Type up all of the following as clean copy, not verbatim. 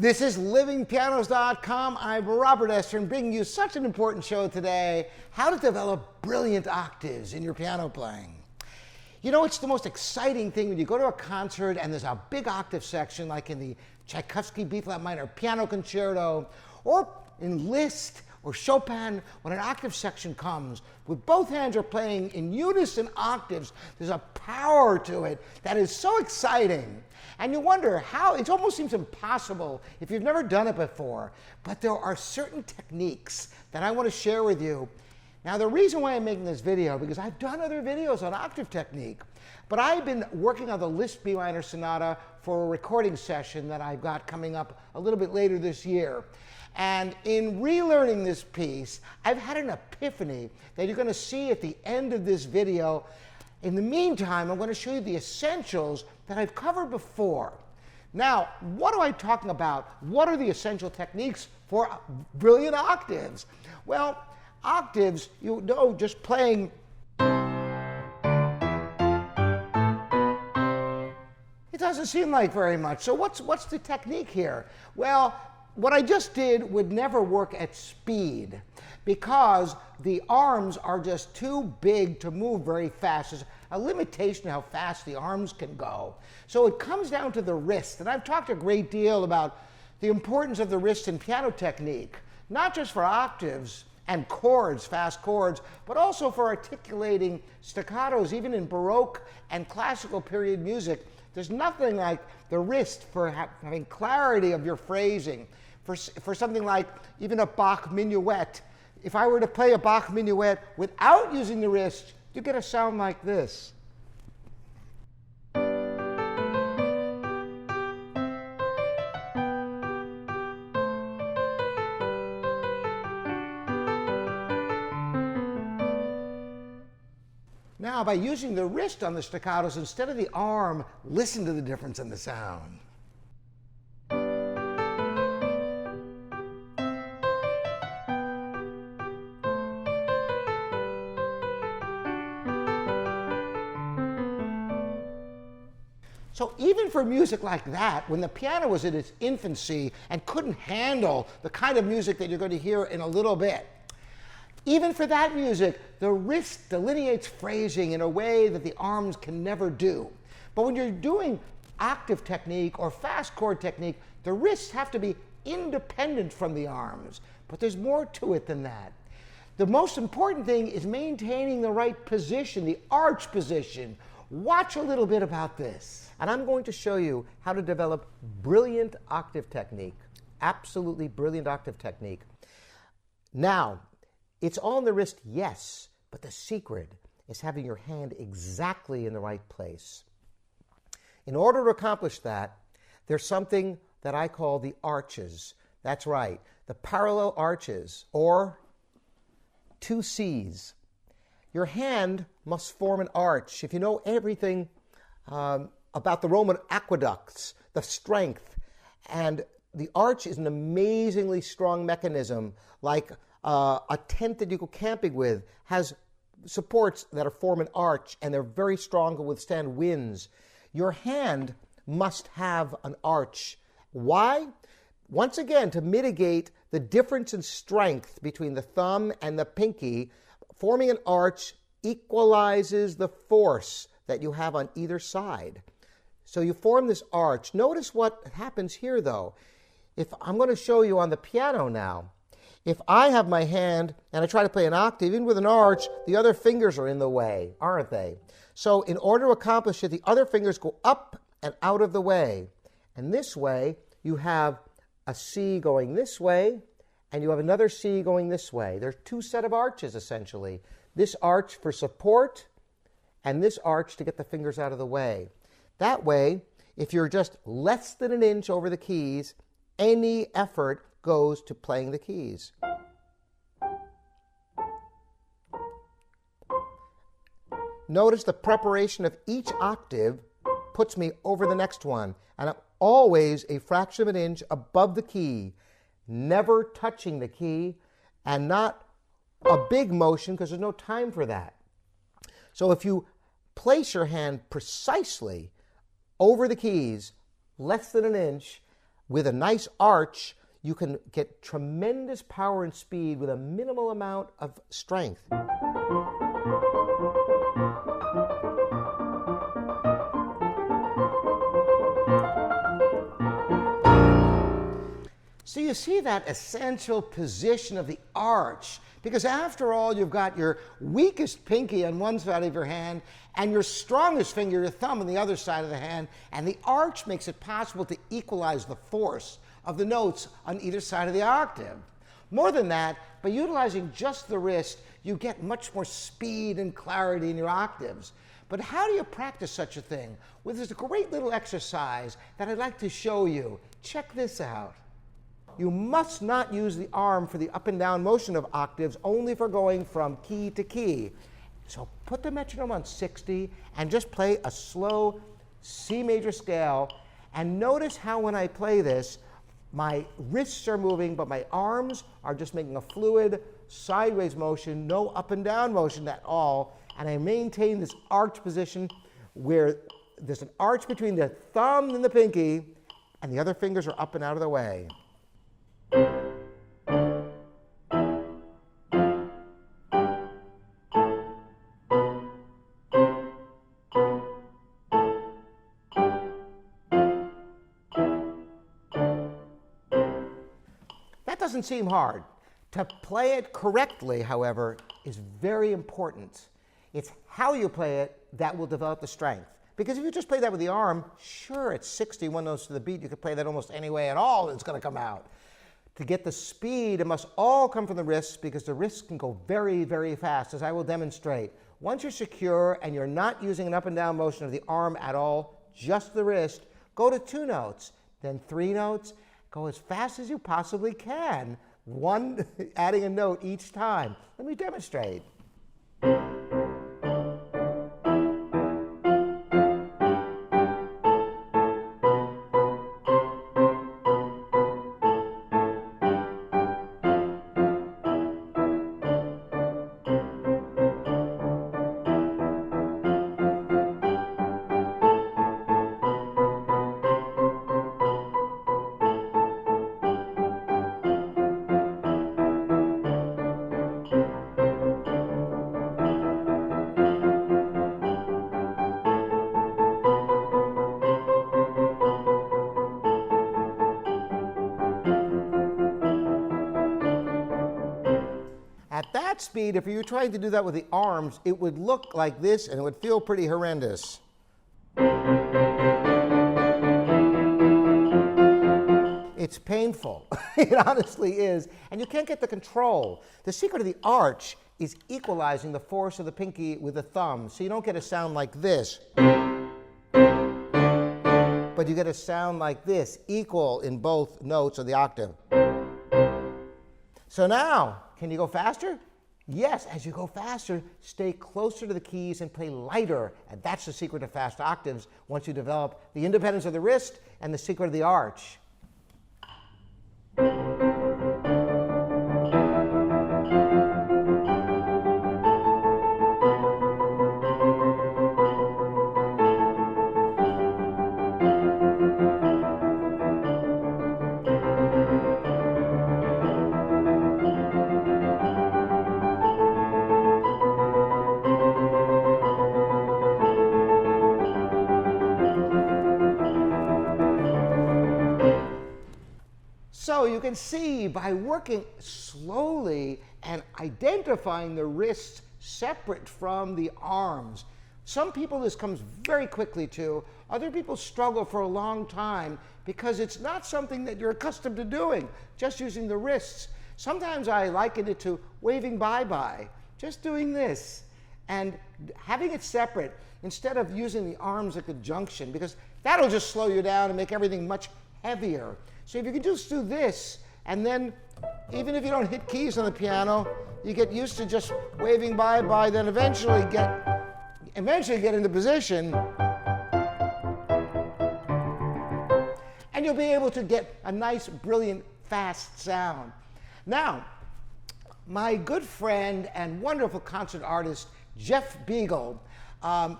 This is livingpianos.com. I'm Robert Estrin, bringing you such an important show today, how to develop brilliant octaves in your piano playing. You know, it's the most exciting thing when you go to a concert and there's a big octave section, like in the Tchaikovsky B-flat minor Piano Concerto, or in Liszt or Chopin, when an octave section comes, with both hands are playing in unison octaves, there's a power to it that is so exciting. And you wonder how, it almost seems impossible if you've never done it before. But there are certain techniques that I want to share with you. Now, the reason why I'm making this video, because I've done other videos on octave technique, but I've been working on the Liszt B minor sonata for a recording session that I've got coming up a little bit later this year. And in relearning this piece, I've had an epiphany that you're going to see at the end of this video. In the meantime, I'm going to show you the essentials that I've covered before. Now, what am I talking about? What are the essential techniques for brilliant octaves? Well, octaves, you know, just playing. It doesn't seem like very much. So what's the technique here? Well, what I just did would never work at speed because the arms are just too big to move very fast. There's a limitation how fast the arms can go. So it comes down to the wrist. And I've talked a great deal about the importance of the wrist in piano technique, not just for octaves and chords, fast chords, but also for articulating staccatos, even in Baroque and classical period music. There's nothing like the wrist for having clarity of your phrasing. For something like even a Bach minuet. If I were to play a Bach minuet without using the wrist, you get a sound like this. Now, by using the wrist on the staccatos instead of the arm, listen to the difference in the sound. So even for music like that, when the piano was in its infancy and couldn't handle the kind of music that you're going to hear in a little bit, even for that music, the wrist delineates phrasing in a way that the arms can never do. But when you're doing octave technique or fast chord technique, the wrists have to be independent from the arms. But there's more to it than that. The most important thing is maintaining the right position, the arch position. Watch a little bit about this. And I'm going to show you how to develop brilliant octave technique, absolutely brilliant octave technique. Now, it's on the wrist, yes, but the secret is having your hand exactly in the right place. In order to accomplish that, there's something that I call the arches. That's right, the parallel arches, or 2 C's. Your hand must form an arch. If you know everything about the Roman aqueducts, the strength, and the arch is an amazingly strong mechanism, like a tent that you go camping with has supports that form an arch, and they're very strong to withstand winds. Your hand must have an arch. Why? Once again, to mitigate the difference in strength between the thumb and the pinky, forming an arch equalizes the force that you have on either side. So you form this arch. Notice what happens here, though. If I'm going to show you on the piano now, if I have my hand and I try to play an octave, even with an arch, the other fingers are in the way, aren't they? So in order to accomplish it, the other fingers go up and out of the way. And this way, you have a C going this way, and you have another C going this way. There's 2 sets of arches, essentially. This arch for support, and this arch to get the fingers out of the way. That way, if you're just less than an inch over the keys, any effort goes to playing the keys. Notice the preparation of each octave puts me over the next one, and I'm always a fraction of an inch above the key, never touching the key, and not a big motion because there's no time for that. So if you place your hand precisely over the keys, less than an inch, with a nice arch, you can get tremendous power and speed with a minimal amount of strength. So you see that essential position of the arch, because after all, you've got your weakest pinky on one side of your hand and your strongest finger, your thumb, on the other side of the hand, and the arch makes it possible to equalize the force of the notes on either side of the octave. More than that, by utilizing just the wrist, you get much more speed and clarity in your octaves. But how do you practice such a thing? Well, there's a great little exercise that I'd like to show you. Check this out. You must not use the arm for the up and down motion of octaves, only for going from key to key. So put the metronome on 60 and just play a slow C major scale. And notice how when I play this, my wrists are moving, but my arms are just making a fluid sideways motion, no up and down motion at all. And I maintain this arch position where there's an arch between the thumb and the pinky, and the other fingers are up and out of the way. That doesn't seem hard. To play it correctly, however, is very important. It's how you play it that will develop the strength. Because if you just play that with the arm, sure, it's 61 notes to the beat. You can play that almost any way at all, and it's going to come out. To get the speed, it must all come from the wrists, because the wrists can go very, very fast, as I will demonstrate. Once you're secure and you're not using an up and down motion of the arm at all, just the wrist, go to 2 notes, then 3 notes. Go as fast as you possibly can, adding a note each time. Let me demonstrate. At that speed, if you were trying to do that with the arms, it would look like this, and it would feel pretty horrendous. It's painful. It honestly is. And you can't get the control. The secret of the arch is equalizing the force of the pinky with the thumb, so you don't get a sound like this, but you get a sound like this, equal in both notes of the octave. So now, can you go faster? Yes, as you go faster, stay closer to the keys and play lighter. And that's the secret of fast octaves, once you develop the independence of the wrist and the secret of the arch. So you can see, by working slowly and identifying the wrists separate from the arms, some people this comes very quickly to. Other people struggle for a long time because it's not something that you're accustomed to doing, just using the wrists. Sometimes I liken it to waving bye-bye, just doing this and having it separate instead of using the arms at the junction, because that'll just slow you down and make everything much heavier. So if you can just do this, and then even if you don't hit keys on the piano, you get used to just waving bye-bye, then eventually get into position, and you'll be able to get a nice, brilliant, fast sound. Now, my good friend and wonderful concert artist, Jeff Beagle, I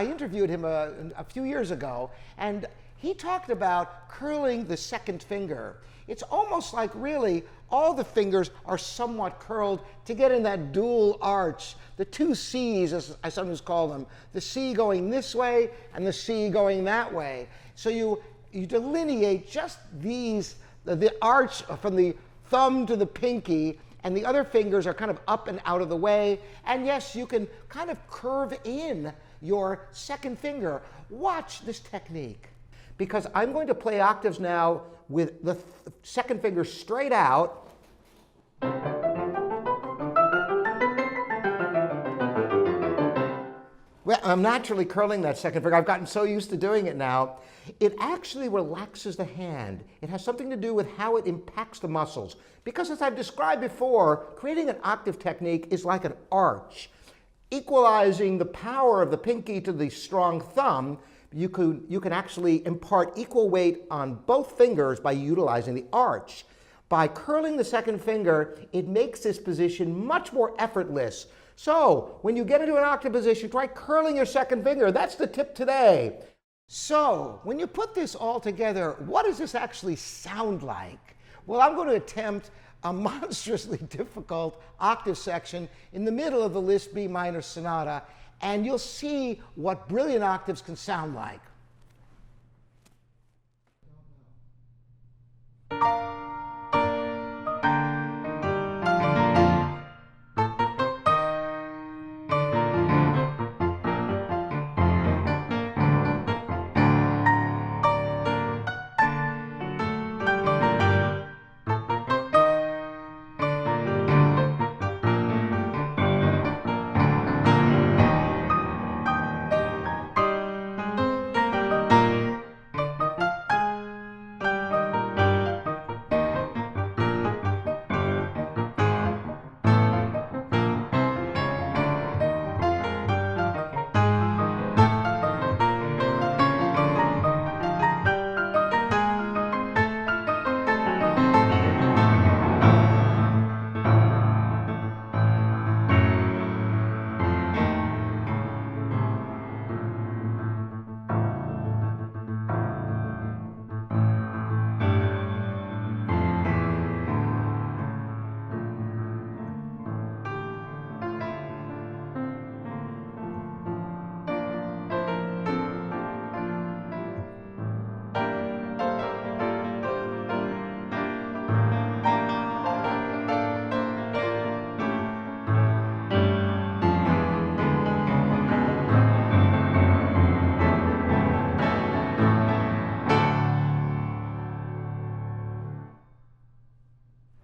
interviewed him a few years ago, and he talked about curling the second finger. It's almost like really all the fingers are somewhat curled to get in that dual arch, the two C's, as I sometimes call them, the C going this way and the C going that way. So you delineate just these, the arch from the thumb to the pinky, and the other fingers are kind of up and out of the way. And yes, you can kind of curve in your second finger. Watch this technique, because I'm going to play octaves now with the second finger straight out. Well, I'm naturally curling that second finger. I've gotten so used to doing it now. It actually relaxes the hand. It has something to do with how it impacts the muscles. Because as I've described before, creating an octave technique is like an arch. Equalizing the power of the pinky to the strong thumb, you can actually impart equal weight on both fingers by utilizing the arch. By curling the second finger, it makes this position much more effortless. So, when you get into an octave position, try curling your second finger. That's the tip today. So, when you put this all together, what does this actually sound like? Well, I'm going to attempt a monstrously difficult octave section in the middle of the Liszt B minor sonata, and you'll see what brilliant octaves can sound like.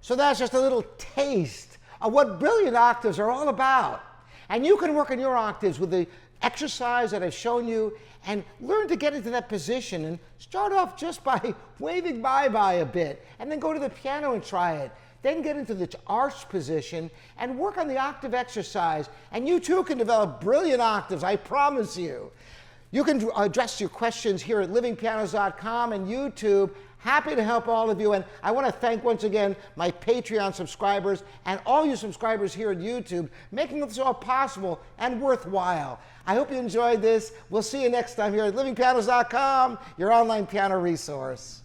So that's just a little taste of what brilliant octaves are all about. And you can work on your octaves with the exercise that I've shown you and learn to get into that position and start off just by waving bye-bye a bit and then go to the piano and try it. Then get into the arch position and work on the octave exercise, and you too can develop brilliant octaves, I promise you. You can address your questions here at livingpianos.com and YouTube. Happy to help all of you, and I want to thank once again my Patreon subscribers and all you subscribers here at YouTube, making this all possible and worthwhile. I hope you enjoyed this. We'll see you next time here at livingpianos.com, your online piano resource.